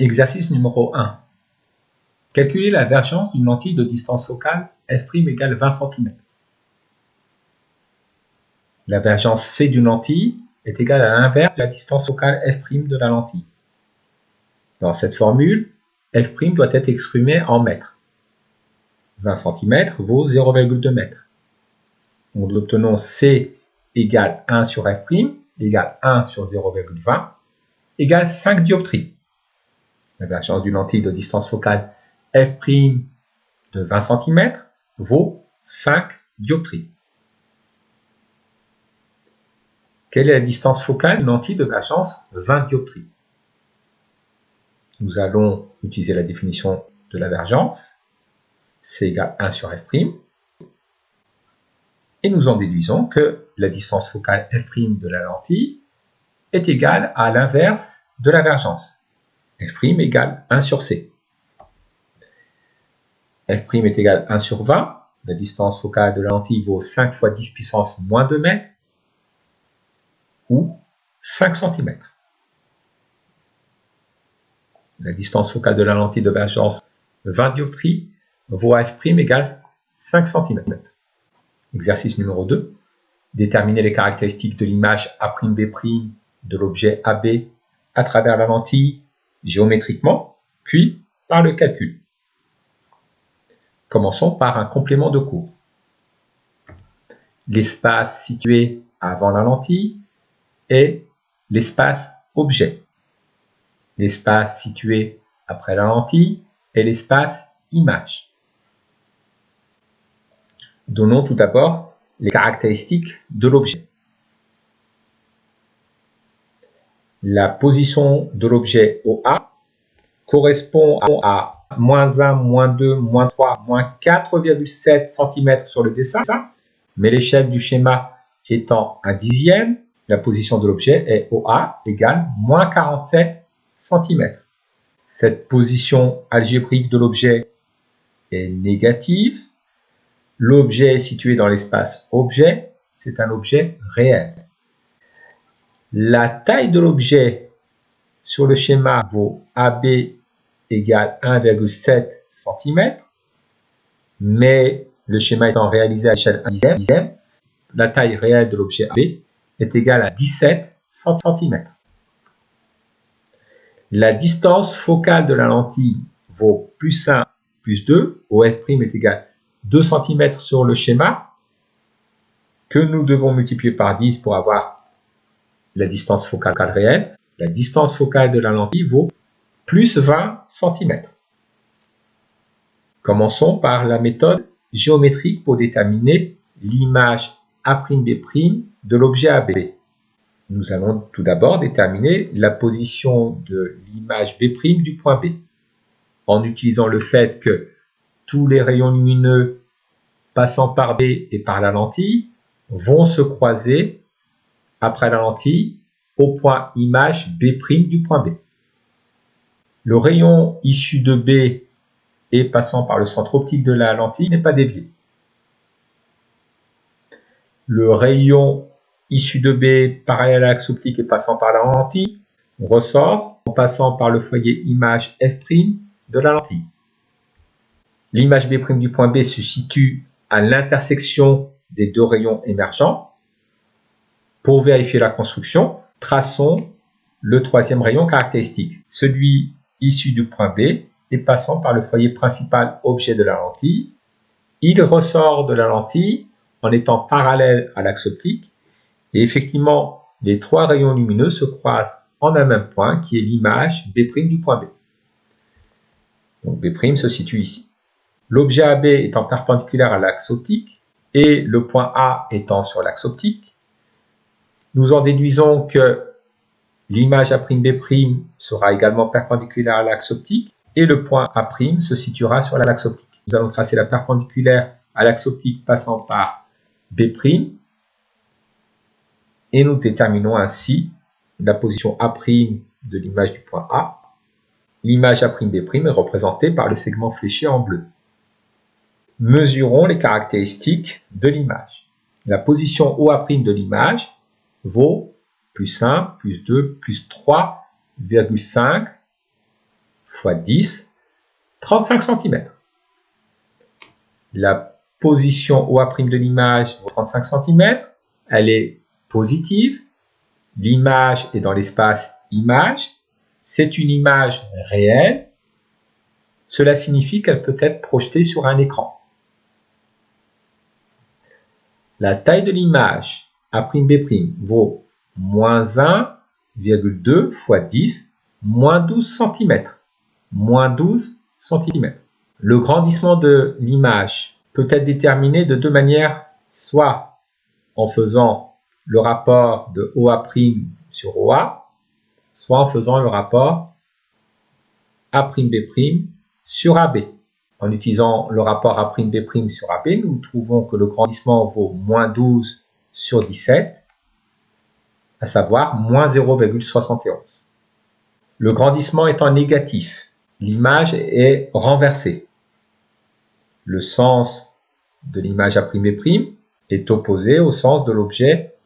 Exercice numéro 1. Calculer la divergence d'une lentille de distance focale f' égale 20 cm. La divergence C d'une lentille est égale à l'inverse de la distance focale f' de la lentille. Dans cette formule, f' doit être exprimé en mètres. 20 cm vaut 0,2 m. Nous obtenons C égale 1 sur f' égale 1 sur 0,20 égale 5 dioptries. La divergence d'une lentille de distance focale f' de 20 cm vaut 5 dioptries. Quelle est la distance focale d'une lentille de divergence 20 dioptries? Nous allons utiliser la définition de la divergence. C égale 1 sur f'. Et nous en déduisons que la distance focale f' de la lentille est égale à l'inverse de la divergence. f' égale 1 sur c. f' est égal à 1 sur 20. La distance focale de la lentille vaut 5 fois 10 puissance moins 2 mètres ou 5 cm. La distance focale de la lentille de divergence 20 dioptries vaut à f' égale 5 cm. Exercice numéro 2. Déterminer les caractéristiques de l'image A'B' de l'objet AB à travers la lentille géométriquement, puis par le calcul. Commençons par un complément de cours. L'espace situé avant la lentille est l'espace objet. L'espace situé après la lentille est l'espace image. Donnons tout d'abord les caractéristiques de l'objet. La position de l'objet OA correspond à -1, -2, -3, -4,7 cm sur le dessin, mais l'échelle du schéma étant un dixième, la position de l'objet est OA égale -47 cm. Cette position algébrique de l'objet est négative. L'objet est situé dans l'espace objet, c'est un objet réel. La taille de l'objet sur le schéma vaut AB égale 1,7 cm, mais le schéma étant réalisé à l'échelle 1 dixième, la taille réelle de l'objet AB est égale à 17 cm. La distance focale de la lentille vaut plus 1 plus 2, où f' est égal à 2 cm sur le schéma, que nous devons multiplier par 10 pour avoir la distance focale réelle. La distance focale de la lentille vaut plus 20 cm. Commençons par la méthode géométrique pour déterminer l'image A'B' de l'objet AB. Nous allons tout d'abord déterminer la position de l'image B' du point B, en utilisant le fait que tous les rayons lumineux passant par B et par la lentille vont se croiser après la lentille au point image B' du point B. Le rayon issu de B et passant par le centre optique de la lentille n'est pas dévié. Le rayon issu de B parallèle à l'axe optique et passant par la lentille ressort en passant par le foyer image f' de la lentille. L'image B' du point B se situe à l'intersection des deux rayons émergents. Pour vérifier la construction, traçons le troisième rayon caractéristique, celui issu du point B et passant par le foyer principal objet de la lentille. Il ressort de la lentille en étant parallèle à l'axe optique et effectivement les trois rayons lumineux se croisent en un même point qui est l'image B' du point B. Donc B' se situe ici. L'objet AB étant perpendiculaire à l'axe optique et le point A étant sur l'axe optique, nous en déduisons que l'image A'B' sera également perpendiculaire à l'axe optique et le point A' se situera sur l'axe optique. Nous allons tracer la perpendiculaire à l'axe optique passant par B' et nous déterminons ainsi la position A' de l'image du point A. L'image A'B' est représentée par le segment fléché en bleu. Mesurons les caractéristiques de l'image. La position OA' de l'image vaut plus 1, plus 2, plus 3,5 fois 10, 35 cm. La position OA' de l'image vaut 35 cm. Elle est positive. L'image est dans l'espace image. C'est une image réelle. Cela signifie qu'elle peut être projetée sur un écran. La taille de l'image A'B' vaut moins 1,2 fois 10, moins 12 cm. Moins 12 cm. Le grandissement de l'image peut être déterminé de deux manières, soit en faisant le rapport de OA' sur OA, soit en faisant le rapport A'B' sur AB. En utilisant le rapport A'B' sur AB, nous trouvons que le grandissement vaut moins 12 sur 17, à savoir moins 0,71. Le grandissement étant négatif, l'image est renversée. Le sens de l'image A'B' est opposé au sens de l'objet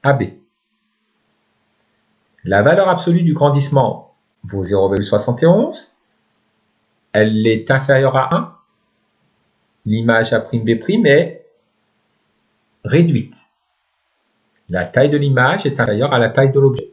AB. La valeur absolue du grandissement vaut 0,71. Elle est inférieure à 1. L'image A'B' est réduite. La taille de l'image est inférieure à la taille de l'objet.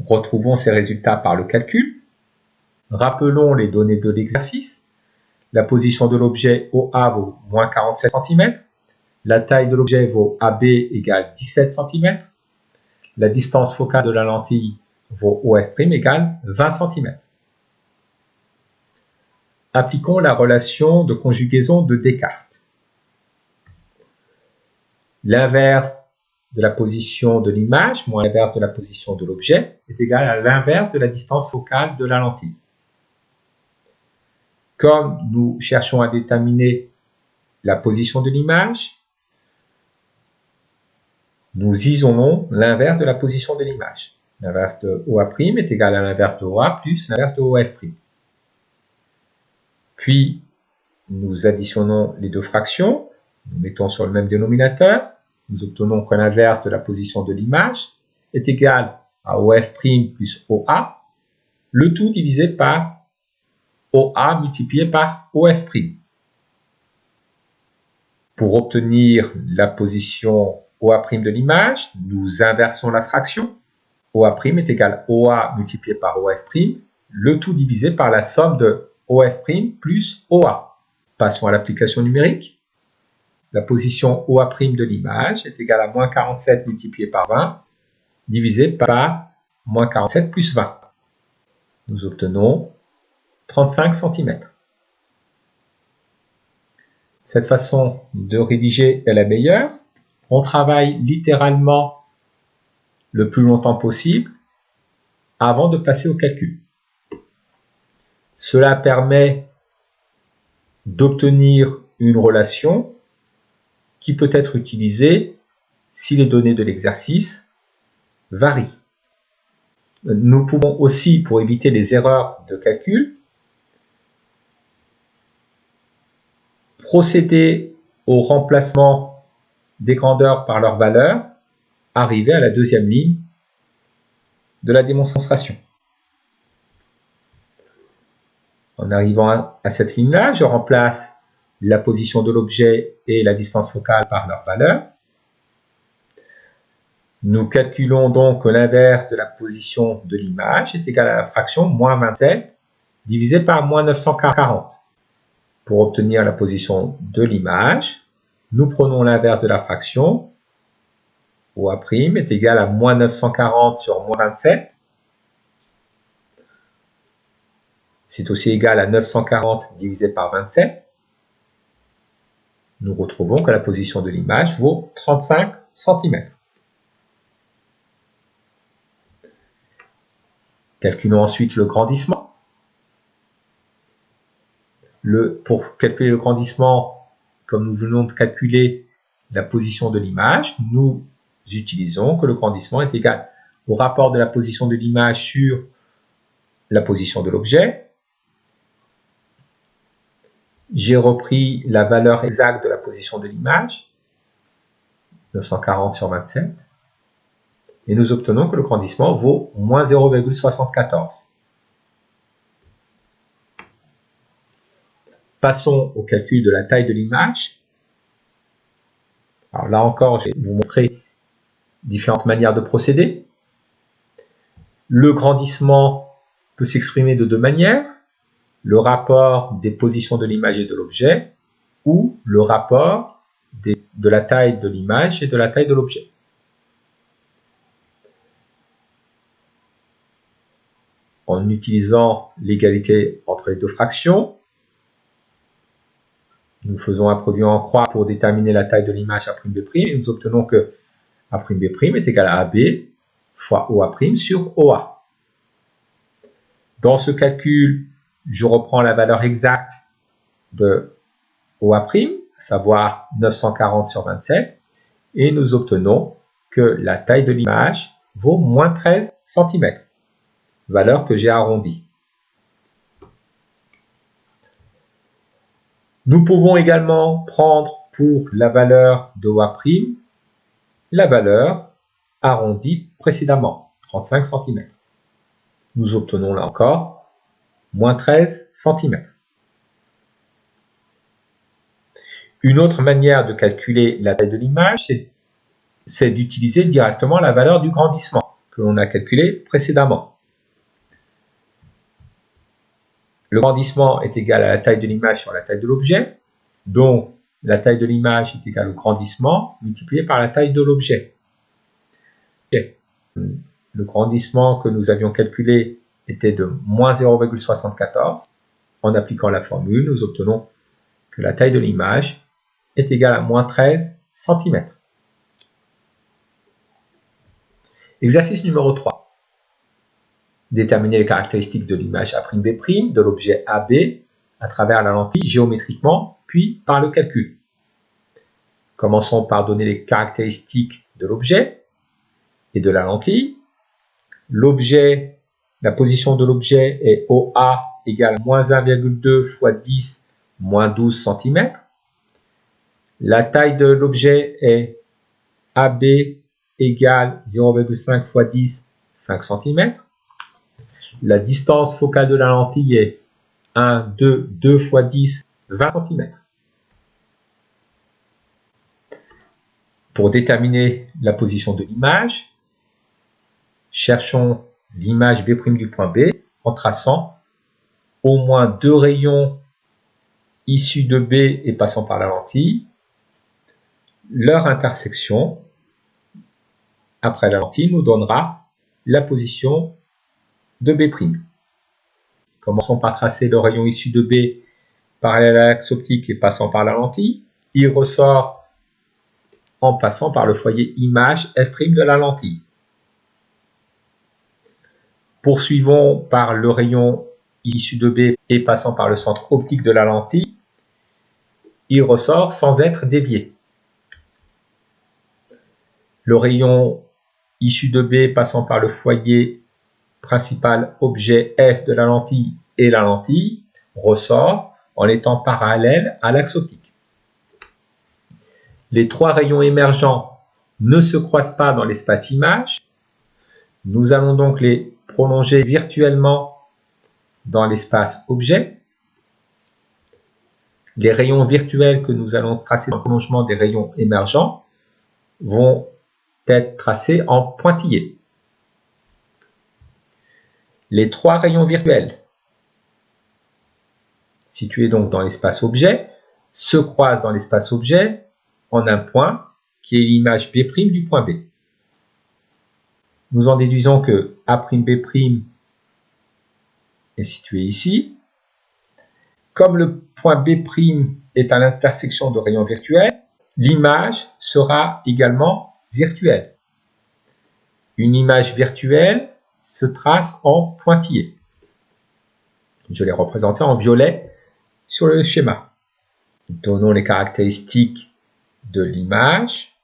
Retrouvons ces résultats par le calcul. Rappelons les données de l'exercice. La position de l'objet OA vaut moins 47 cm. La taille de l'objet vaut AB égale 17 cm. La distance focale de la lentille vaut OF' égale 20 cm. Appliquons la relation de conjugaison de Descartes. L'inverse de la position de l'image moins l'inverse de la position de l'objet est égal à l'inverse de la distance focale de la lentille. Comme nous cherchons à déterminer la position de l'image, nous isolons l'inverse de la position de l'image. L'inverse de OA' est égal à l'inverse de OA plus l'inverse de OF'. Puis, nous additionnons les deux fractions, nous mettons sur le même dénominateur, nous obtenons que l'inverse de la position de l'image est égal à OF' plus OA, le tout divisé par OA multiplié par OF'. Pour obtenir la position OA' de l'image, nous inversons la fraction. OA' est égal à OA multiplié par OF', le tout divisé par la somme de OF' plus OA. Passons à l'application numérique. La position OA' de l'image est égale à moins 47 multiplié par 20, divisé par moins 47 plus 20. Nous obtenons 35 cm. Cette façon de rédiger est la meilleure. On travaille littéralement le plus longtemps possible avant de passer au calcul. Cela permet d'obtenir une relation qui peut être utilisée si les données de l'exercice varient. Nous pouvons aussi, pour éviter les erreurs de calcul, procéder au remplacement des grandeurs par leur valeur, arriver à la deuxième ligne de la démonstration. En arrivant à cette ligne-là, je remplace la position de l'objet et la distance focale par leur valeur. Nous calculons donc que l'inverse de la position de l'image est égal à la fraction moins 27 divisé par moins 940. Pour obtenir la position de l'image, nous prenons l'inverse de la fraction. OA' est égal à moins 940 sur moins 27. C'est aussi égal à 940 divisé par 27. Nous retrouvons que la position de l'image vaut 35 cm. Calculons ensuite le grandissement. Pour calculer le grandissement, comme nous venons de calculer la position de l'image, nous utilisons que le grandissement est égal au rapport de la position de l'image sur la position de l'objet. J'ai repris la valeur exacte de la position de l'image, 940 sur 27, et nous obtenons que le grandissement vaut moins 0,74. Passons au calcul de la taille de l'image. Alors là encore, je vais vous montrer différentes manières de procéder. Le grandissement peut s'exprimer de deux manières. Le rapport des positions de l'image et de l'objet, ou le rapport de la taille de l'image et de la taille de l'objet. En utilisant l'égalité entre les deux fractions, nous faisons un produit en croix pour déterminer la taille de l'image A'B' et nous obtenons que A'B' est égal à AB fois OA' sur OA. Dans ce calcul, je reprends la valeur exacte de OA', à savoir 940 sur 27, et nous obtenons que la taille de l'image vaut moins 13 cm, valeur que j'ai arrondie. Nous pouvons également prendre pour la valeur de OA' la valeur arrondie précédemment, 35 cm. Nous obtenons là encore moins 13 cm. Une autre manière de calculer la taille de l'image, c'est d'utiliser directement la valeur du grandissement que l'on a calculé précédemment. Le grandissement est égal à la taille de l'image sur la taille de l'objet, donc la taille de l'image est égale au grandissement multiplié par la taille de l'objet. Le grandissement que nous avions calculé était de moins 0,74. En appliquant la formule, nous obtenons que la taille de l'image est égale à moins 13 cm. Exercice numéro 3. Déterminer les caractéristiques de l'image A'B' de l'objet AB à travers la lentille géométriquement, puis par le calcul. Commençons par donner les caractéristiques de l'objet et de la lentille. L'objet, la position de l'objet est OA égale moins 1,2 fois 10 moins 12 cm. La taille de l'objet est AB égale 0,5 fois 10, 5 cm. La distance focale de la lentille est 1, 2, 2 fois 10, 20 cm. Pour déterminer la position de l'image, cherchons l'image B' du point B en traçant au moins deux rayons issus de B et passant par la lentille, leur intersection après la lentille nous donnera la position de B'. Commençons par tracer le rayon issu de B parallèle à l'axe optique et passant par la lentille. Il ressort en passant par le foyer image F' de la lentille. Poursuivons par le rayon issu de B et passant par le centre optique de la lentille. Il ressort sans être dévié. Le rayon issu de B passant par le foyer principal objet F de la lentille et la lentille ressort en étant parallèle à l'axe optique. Les trois rayons émergents ne se croisent pas dans l'espace image. Nous allons donc les prolonger virtuellement dans l'espace objet. Les rayons virtuels que nous allons tracer dans le prolongement des rayons émergents vont être tracés en pointillés. Les trois rayons virtuels, situés donc dans l'espace objet, se croisent dans l'espace objet en un point qui est l'image B' du point B. Nous en déduisons que A'B' est situé ici. Comme le point B' est à l'intersection de rayons virtuels, l'image sera également virtuelle. Une image virtuelle se trace en pointillés. Je l'ai représenté en violet sur le schéma. Donnons les caractéristiques de l'image.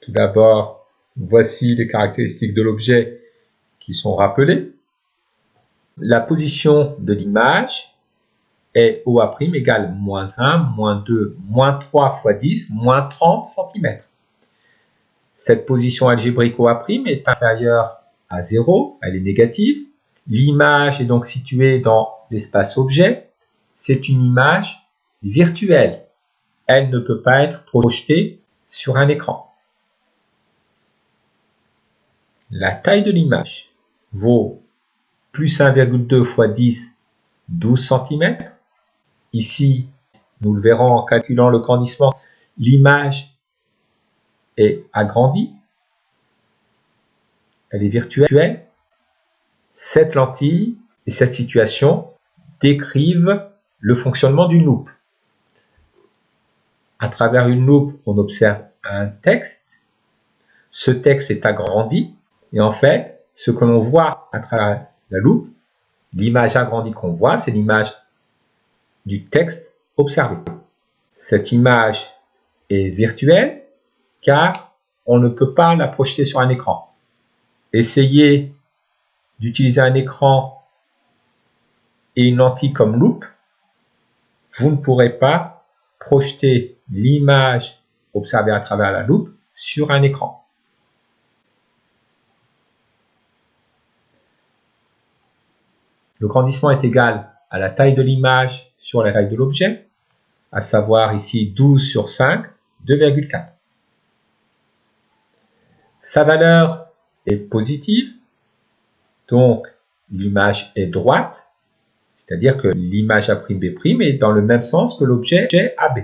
Tout d'abord, voici les caractéristiques de l'objet qui sont rappelées. La position de l'image est OA' égale moins 1, moins 2, moins 3 fois 10, moins 30 cm. Cette position algébrique OA' est inférieure à 0, elle est négative. L'image est donc située dans l'espace objet. C'est une image virtuelle. Elle ne peut pas être projetée sur un écran. La taille de l'image vaut plus 1,2 fois 10, 12 cm. Ici, nous le verrons en calculant le grandissement, l'image est agrandie. Elle est virtuelle. Cette lentille et cette situation décrivent le fonctionnement d'une loupe. À travers une loupe, on observe un texte. Ce texte est agrandi et en fait, ce que l'on voit à travers la loupe, l'image agrandie qu'on voit, c'est l'image du texte observé. Cette image est virtuelle car on ne peut pas la projeter sur un écran. Essayez d'utiliser un écran et une lentille comme loupe, vous ne pourrez pas projeter l'image observée à travers la loupe sur un écran. Le grandissement est égal à la taille de l'image sur la taille de l'objet, à savoir ici 12 sur 5, 2,4. Sa valeur est positive, donc l'image est droite, c'est-à-dire que l'image A'B' est dans le même sens que l'objet AB.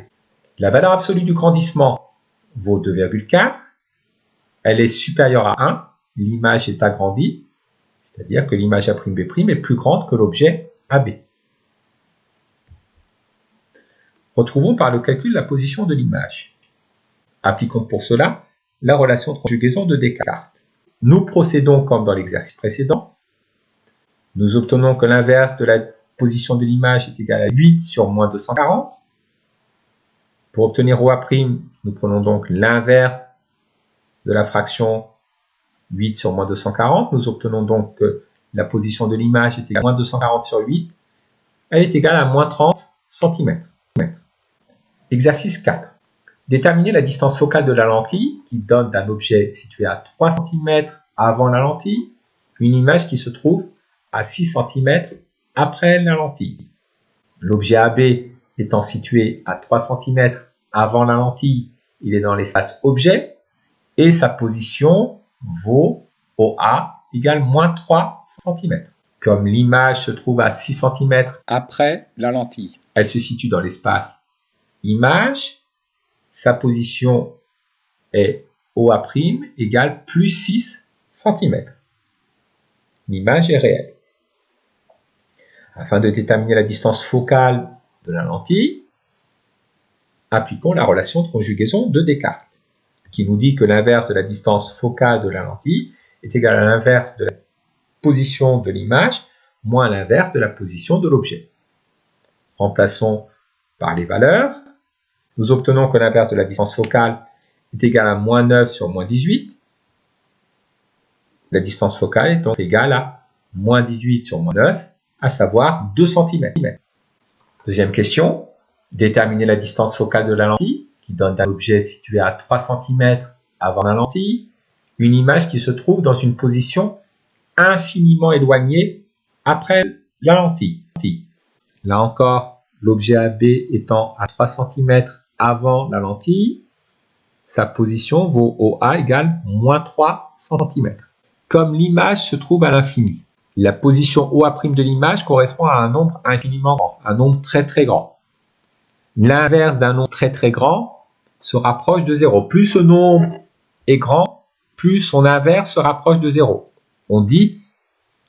La valeur absolue du grandissement vaut 2,4, elle est supérieure à 1, l'image est agrandie, c'est-à-dire que l'image A'B' est plus grande que l'objet AB. Retrouvons par le calcul la position de l'image. Appliquons pour cela la relation de conjugaison de Descartes. Nous procédons comme dans l'exercice précédent. Nous obtenons que l'inverse de la position de l'image est égal à 8 sur moins 240. Pour obtenir OA', nous prenons donc l'inverse de la fraction 8 sur moins 240. Nous obtenons donc que la position de l'image est égale à moins 240 sur 8. Elle est égale à moins 30 cm. Exercice 4. Déterminer la distance focale de la lentille qui donne d'un objet situé à 3 cm avant la lentille une image qui se trouve à 6 cm après la lentille. L'objet AB étant situé à 3 cm avant la lentille, il est dans l'espace objet et sa position vaut OA égale moins 3 cm. Comme l'image se trouve à 6 cm après la lentille, elle se situe dans l'espace image, sa position est OA' égale plus 6 cm. L'image est réelle. Afin de déterminer la distance focale de la lentille, appliquons la relation de conjugaison de Descartes, qui nous dit que l'inverse de la distance focale de la lentille est égal à l'inverse de la position de l'image moins l'inverse de la position de l'objet. Remplaçons par les valeurs. Nous obtenons que l'inverse de la distance focale est égal à moins 9 sur moins 18. La distance focale est donc égale à moins 18 sur moins 9, à savoir 2 cm. Deuxième question, déterminer la distance focale de la lentille, qui donne d'un objet situé à 3 cm avant la lentille, une image qui se trouve dans une position infiniment éloignée après la lentille. Là encore, l'objet AB étant à 3 cm avant la lentille, sa position vaut OA égale moins 3 cm. Comme l'image se trouve à l'infini, la position OA' de l'image correspond à un nombre infiniment grand, un nombre très très grand. L'inverse d'un nombre très très grand se rapproche de 0. Plus ce nombre est grand, plus son inverse se rapproche de 0. On dit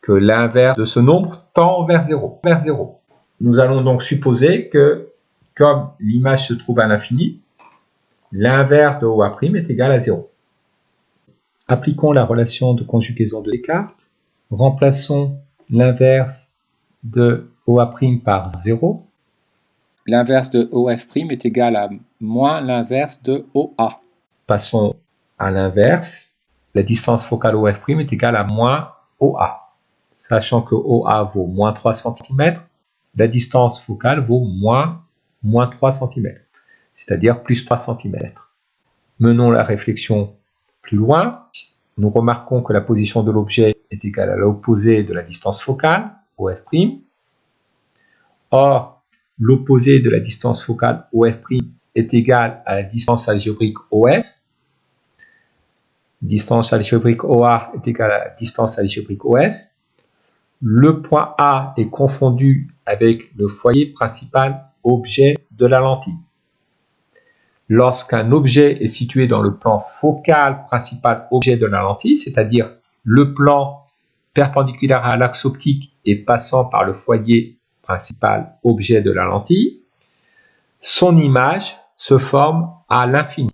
que l'inverse de ce nombre tend vers 0. Nous allons donc supposer que, comme l'image se trouve à l'infini, l'inverse de OA' est égal à 0. Appliquons la relation de conjugaison de Descartes. Remplaçons l'inverse de OA' par 0. L'inverse de OF' est égal à moins l'inverse de OA. Passons à l'inverse. La distance focale OF' est égale à moins OA. Sachant que OA vaut moins 3 cm, la distance focale vaut moins 3 cm, c'est-à-dire plus 3 cm. Menons la réflexion plus loin. Nous remarquons que la position de l'objet est égale à l'opposé de la distance focale, OF'. Or, l'opposé de la distance focale OF' est égal à la distance algébrique OF. Distance algébrique OA est égale à la distance algébrique OF. Le point A est confondu avec le foyer principal objet de la lentille. Lorsqu'un objet est situé dans le plan focal principal objet de la lentille, c'est-à-dire le plan perpendiculaire à l'axe optique et passant par le foyer principal objet de la lentille, son image se forme à l'infini.